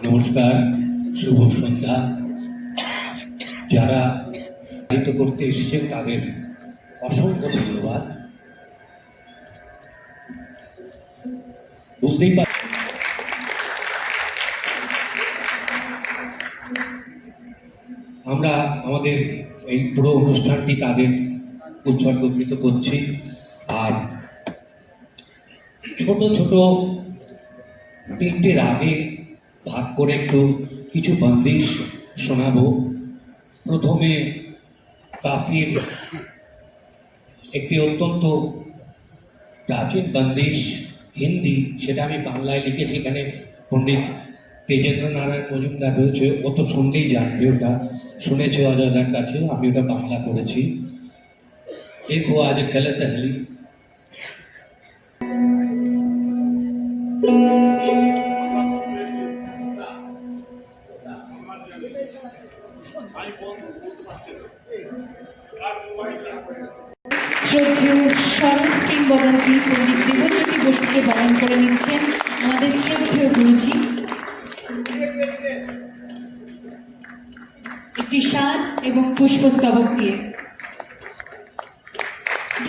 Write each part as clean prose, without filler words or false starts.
নমস্কার, শুভ সন্ধ্যা। যারা সাহিত্য করতে এসেছেন তাদের অসংখ্য ধন্যবাদ। বুঝতেই পার আমরা আমাদের এই পুরো অনুষ্ঠানটি তাদের উৎসর্গকৃত করছি। আর ছোট ছোট তিনটে রাগে ভাগ করে একটু কিছু বন্দিশ শোনাবো। প্রথমে কাফির একটি অত্যন্ত প্রাচীন বন্দিশ, হিন্দি, সেটা আমি বাংলায় লিখেছি। এখানে পণ্ডিত তেজেন্দ্র নারায়ণ মজুমদার রয়েছে, ও তো শুনলেই জানবে, ওটা শুনেছে অজয়দার কাছে। আমি ওটা বাংলা করেছি। দেখো আজ গলত হলি। শ্রদ্ধেয় স্মরণ কিংবদন্তি পণ্ডিত দেবজ্যোতি বসুকে বরণ করে নিচ্ছেন আমাদের শ্রদ্ধেয় গুরুজি। একটি শাল এবং পুষ্পস্তবক দিয়ে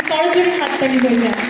করজোড়ে হাততালি হয়ে যায়।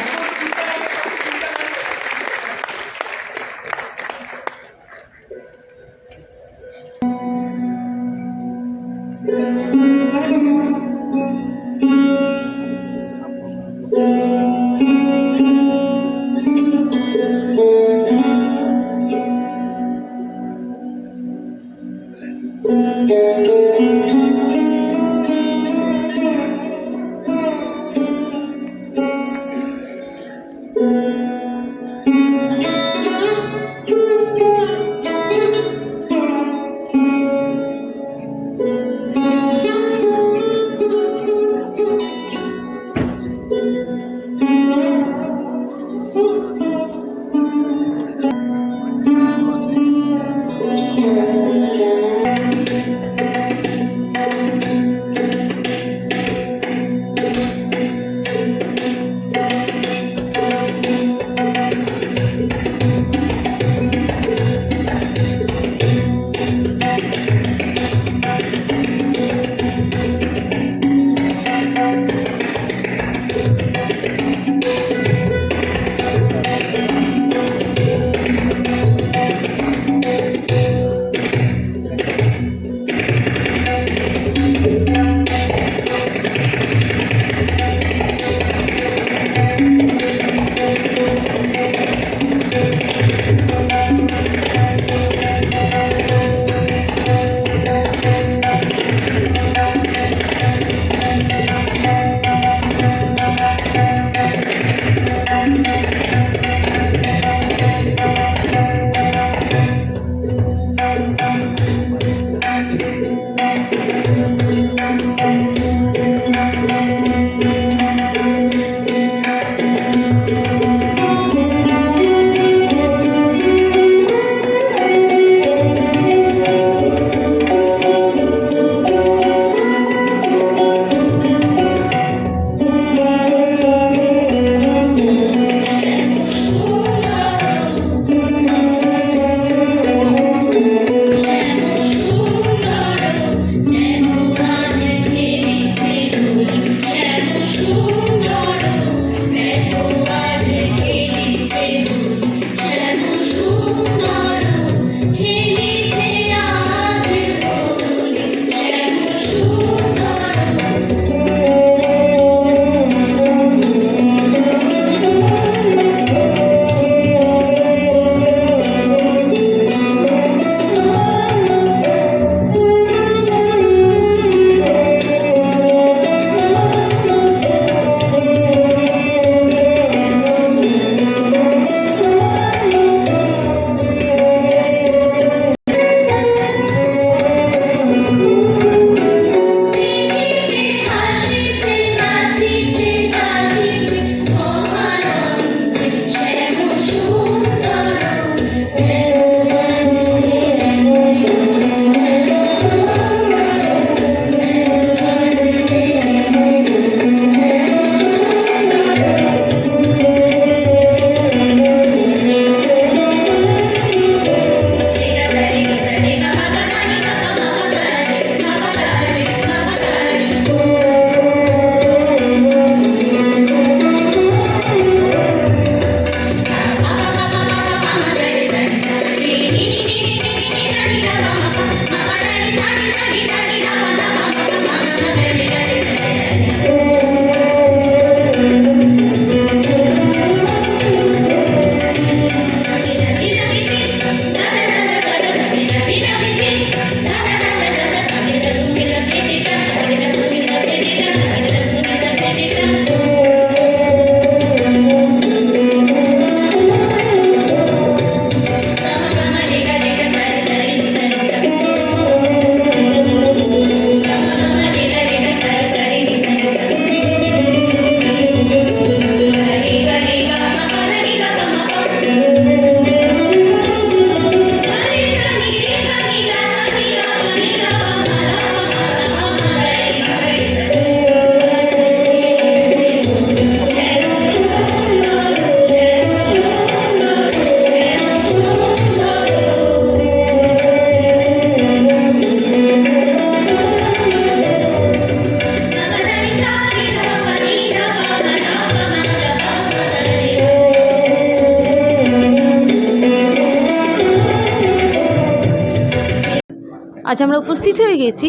আজ আমরা উপস্থিত হয়ে গেছি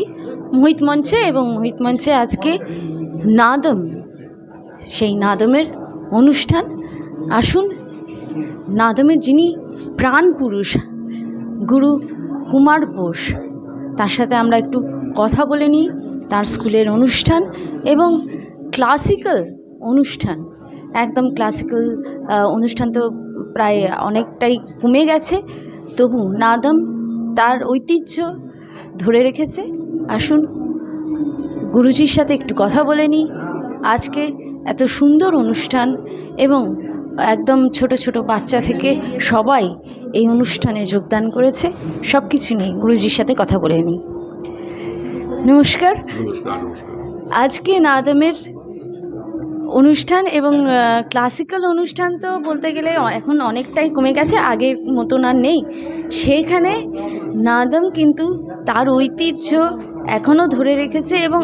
মোহিত মঞ্চে, এবং মোহিত মঞ্চে আজকে নাদম, সেই নাদমের অনুষ্ঠান। আসুন, নাদমের যিনি প্রাণ পুরুষ গুরু কুমার বোস, তার সাথে আমরা একটু কথা বলে নিই। তার স্কুলের অনুষ্ঠান এবং ক্লাসিক্যাল অনুষ্ঠান, একদম ক্লাসিক্যাল অনুষ্ঠান তো প্রায় অনেকটাই কমে গেছে, তবু নাদম তার ঐতিহ্য ধরে রেখেছে। আসুন, গুরুজির সাথে একটু কথা বলে নিই। আজকে এত সুন্দর অনুষ্ঠান এবং একদম ছোট ছোট বাচ্চা থেকে সবাই এই অনুষ্ঠানে যোগদান করেছে। সব কিছু নিয়ে গুরুজির সাথে কথা বলে নিই। নমস্কার। আজকে নাদমের অনুষ্ঠান এবং ক্লাসিক্যাল অনুষ্ঠান তো বলতে গেলে এখন অনেকটাই কমে গেছে, আগের মতন আর নেই। সেইখানে নাদম কিন্তু তার ঐতিহ্য এখনও ধরে রেখেছে এবং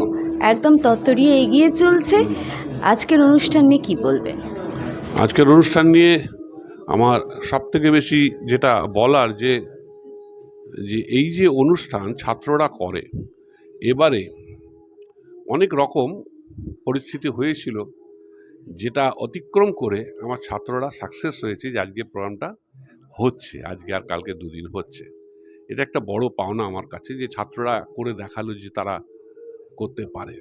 একদম তত্ত্বরিয়ে এগিয়ে চলছে। আজকের অনুষ্ঠান নিয়ে কী বলবেন? আজকের অনুষ্ঠান নিয়ে আমার সবথেকে বেশি যেটা বলার যে এই যে অনুষ্ঠান ছাত্ররা করে, এবারে অনেক রকম পরিস্থিতি হয়েছিল যেটা অতিক্রম করে আমার ছাত্ররা সাকসেস হয়েছে, যে আজকে প্রোগ্রামটা হচ্ছে, আজকে আর কালকে দুদিন হচ্ছে। এটা একটা বড় পাওনা আমার কাছে, যে ছাত্ররা করে দেখালো যে তারা করতে পারে।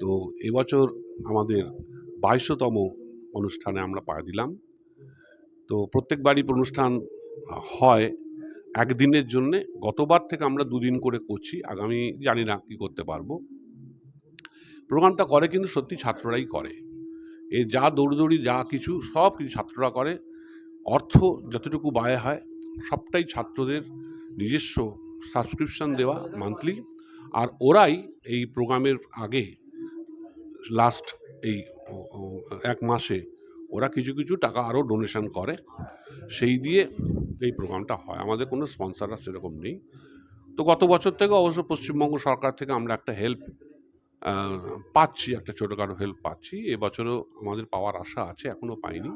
তো এবছর আমাদের 22তম অনুষ্ঠানে আমরা পা দিলাম। তো প্রত্যেকবারই অনুষ্ঠান হয় একদিনের জন্যে, গতবার থেকে আমরা দুদিন করে করছি, আগামী জানি না কি করতে পারবো। প্রোগ্রামটা করে কিন্তু সত্যি ছাত্ররাই করে, এ যা দৌড়দৌড়ি যা কিছু সব কিছু ছাত্ররা করে। অর্থ যতটুকু ব্যয় হয় সবটাই ছাত্রদের নিজস্ব সাবস্ক্রিপশন দেওয়া মান্থলি, আর ওরাই এই প্রোগ্রামের আগে লাস্ট এই 1 মাসে ওরা কিছু কিছু টাকা আরও ডোনেশন করে, সেই দিয়ে এই প্রোগ্রামটা হয়। আমাদের কোনো স্পন্সররা সেরকম নেই। তো গত বছর থেকে অবশ্য পশ্চিমবঙ্গ সরকার থেকে আমরা একটা হেল্প পাচ্ছি, একটা ছোটোখাটো হেল্প পাচ্ছি। এবছরও আমাদের পাওয়ার আশা আছে, এখনও পাইনি।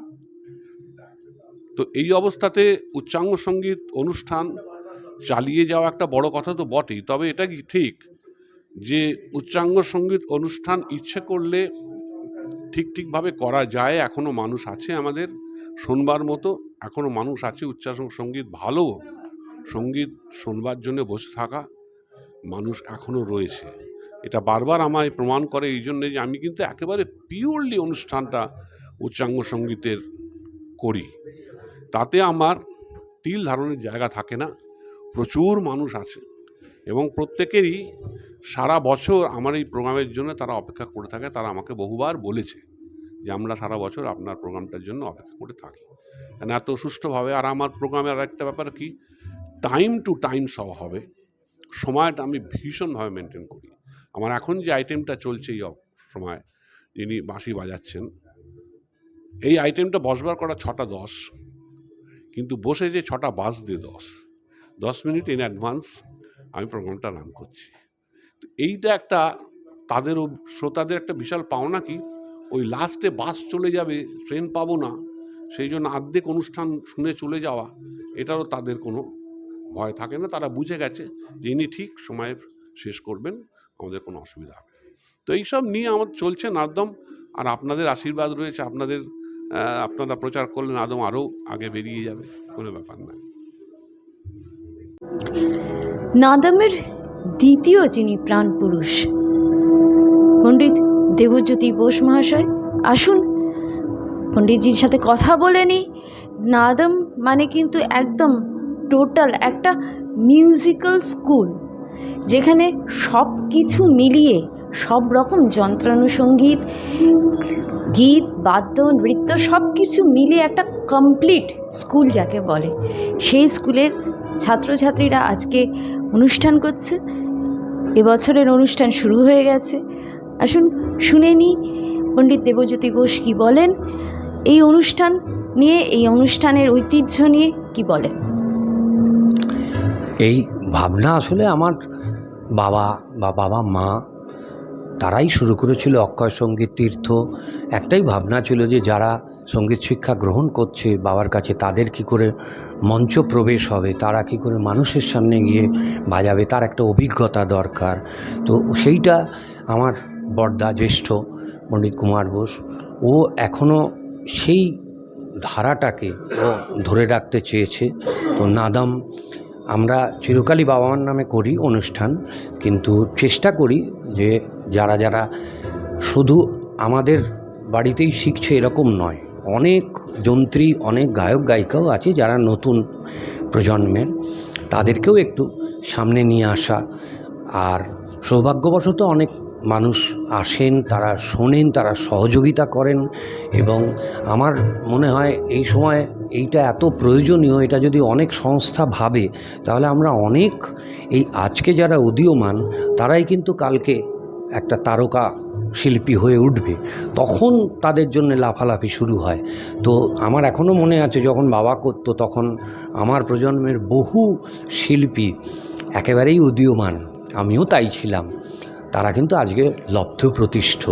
তো এই অবস্থাতে উচ্চাঙ্গ সঙ্গীত অনুষ্ঠান চালিয়ে যাওয়া একটা বড় কথা তো বটেই, তবে এটা কি ঠিক যে উচ্চাঙ্গ সঙ্গীত অনুষ্ঠান ইচ্ছে করলে ঠিকভাবে করা যায়? এখনও মানুষ আছে আমাদের শোনবার মতো, এখনও মানুষ আছে উচ্চাঙ্গ সঙ্গীত, ভালো সঙ্গীত শোনবার জন্য বসে থাকা মানুষ এখনও রয়েছে। এটা বারবার আমায় প্রমাণ করে এই জন্যে যে আমি কিন্তু একেবারে পিওরলি অনুষ্ঠানটা উচ্চাঙ্গ সঙ্গীতের করি, তাতে আমার তিল ধারণের জায়গা থাকে না। প্রচুর মানুষ আছে এবং প্রত্যেকেরই সারা বছর আমার এই প্রোগ্রামের জন্য তারা অপেক্ষা করে থাকে। তারা আমাকে বহুবার বলেছে যে আমরা সারা বছর আপনার প্রোগ্রামটার জন্য অপেক্ষা করে থাকি, মানে এত সুষ্ঠুভাবে। আর আমার প্রোগ্রামের আর একটা ব্যাপার কি, টাইম টু টাইম সব হবে, সময়টা আমি ভীষণভাবে মেনটেন করি। আমার এখন যে আইটেমটা চলছে এই সময়, যিনি বাঁশি বাজাচ্ছেন, এই আইটেমটা বসবার করা 6টা 10, কিন্তু বসে যে 6টা বাজতে 10 মিনিট ইন অ্যাডভান্স আমি প্রোগ্রামটা রান করছি। তো এইটা একটা তাদেরও শ্রোতাদের একটা বিশাল পাওনা কি, ওই লাস্টে বাস চলে যাবে, ট্রেন পাবো না, সেই জন্য আর্ধেক অনুষ্ঠান শুনে চলে যাওয়া, এটারও তাদের কোনো ভয় থাকে না। তারা বুঝে গেছে যে ইনি ঠিক সময়ে শেষ করবেন, আমাদের কোনো অসুবিধা হবে। তো এইসব নিয়ে আমার চলছে নাদম, আর আপনাদের আশীর্বাদ রয়েছে। আপনারা প্রচার করলে নাদম আরও আগে বেরিয়ে যাবে, কোনো ব্যাপার না। নাদমের দ্বিতীয় যিনি প্রাণ পুরুষ, পণ্ডিত দেবজ্যোতি বোস মহাশয়, আসুন পণ্ডিতজির সাথে কথা বলে নিই। নাদম মানে কিন্তু একদম টোটাল একটা মিউজিক্যাল স্কুল, যেখানে সব কিছু মিলিয়ে সব রকম যন্ত্রানুসঙ্গীত, গীত, বাদ্য, নৃত্য সব কিছু মিলিয়ে একটা কমপ্লিট স্কুল যাকে বলে, সেই স্কুলের ছাত্রছাত্রীরা আজকে অনুষ্ঠান করছে। এবছরের অনুষ্ঠান শুরু হয়ে গেছে। আসুন শুনে নিই পণ্ডিত দেবজ্যোতি বোস কী বলেন এই অনুষ্ঠান নিয়ে, এই অনুষ্ঠানের ঐতিহ্য নিয়ে কি বলেন। এই ভাবনা আসলে আমার বাবা মা তারাই শুরু করেছিল। অক্ষয় সঙ্গীত তীর্থ একটাই ভাবনা ছিল যে যারা সঙ্গীত শিক্ষা গ্রহণ করছে বাবার কাছে, তাদের কি করে মঞ্চ প্রবেশ হবে, তারা কি করে মানুষের সামনে গিয়ে বাজাবে, তার একটা অভিজ্ঞতা দরকার। তো সেইটা আমার বড়দা জ্যেষ্ঠ পণ্ডিত কুমার বোস, ও এখনও সেই ধারাটাকে ও ধরে রাখতে চেয়েছে। তো নাদম আমরা চিরকালই বাবা মার নামে করি অনুষ্ঠান, কিন্তু চেষ্টা করি যে যারা যারা শুধু আমাদের বাড়িতেই শিখছে এরকম নয়, অনেক যন্ত্রী, অনেক গায়ক গায়িকাও আছে যারা নতুন প্রজন্মের, তাদেরকেও একটু সামনে নিয়ে আসা। আর সৌভাগ্যবশত অনেক মানুষ আসেন, তারা শোনেন, তারা সহযোগিতা করেন, এবং আমার মনে হয় এই সময় এইটা এত প্রয়োজনীয়। এটা যদি অনেক সংস্থা ভাবে তাহলে আমরা অনেক, এই আজকে যারা উদীয়মান তারাই কিন্তু কালকে একটা তারকা শিল্পী হয়ে উঠবে, তখন তাদের জন্য লাফালাফি শুরু হয়। তো আমার এখনও মনে আছে যখন বাবা করতো, তখন আমার প্রজন্মের বহু শিল্পী একেবারেই উদীয়মান, আমিও তাই ছিলাম, তারা কিন্তু আজকে লব্ধ প্রতিষ্ঠ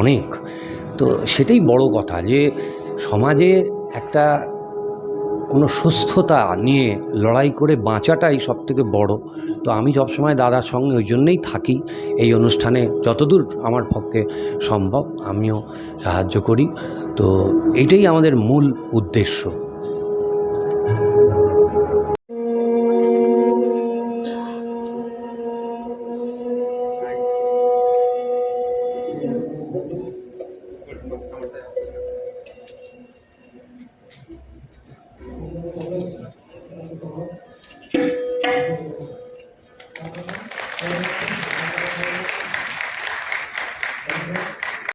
অনেক। তো সেটাই বড় কথা, যে সমাজে একটা কোনো সুস্থতা নিয়ে লড়াই করে বাঁচাটাই সবথেকে বড়। তো আমি সবসময় দাদার সঙ্গে ওই জন্যেই থাকি, এই অনুষ্ঠানে যতদূর আমার পক্ষে সম্ভব আমিও সাহায্য করি। তো এইটাই আমাদের মূল উদ্দেশ্য।